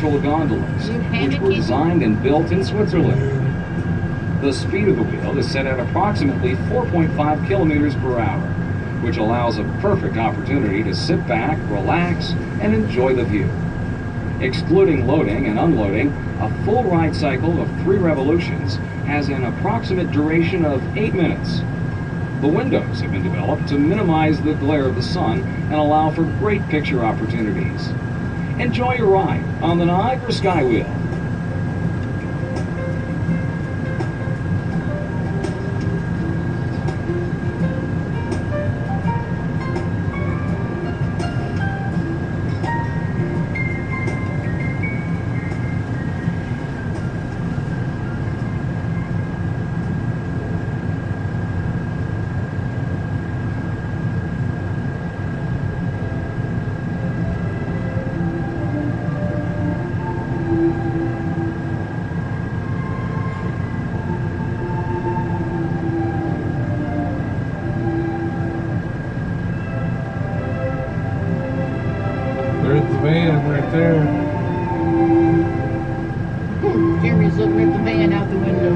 gondolas, which were designed and built in Switzerland. The speed of the wheel is set at approximately 4.5 kilometers per hour, which allows a perfect opportunity to sit back, relax, and enjoy the view. Excluding loading and unloading, a full ride cycle of 3 revolutions has an approximate duration of 8 minutes. The windows have been developed to minimize the glare of the sun and allow for great picture opportunities. Enjoy your ride on the Niagara Skywheel. There's the van right there. Jeremy's looking at the van out the window.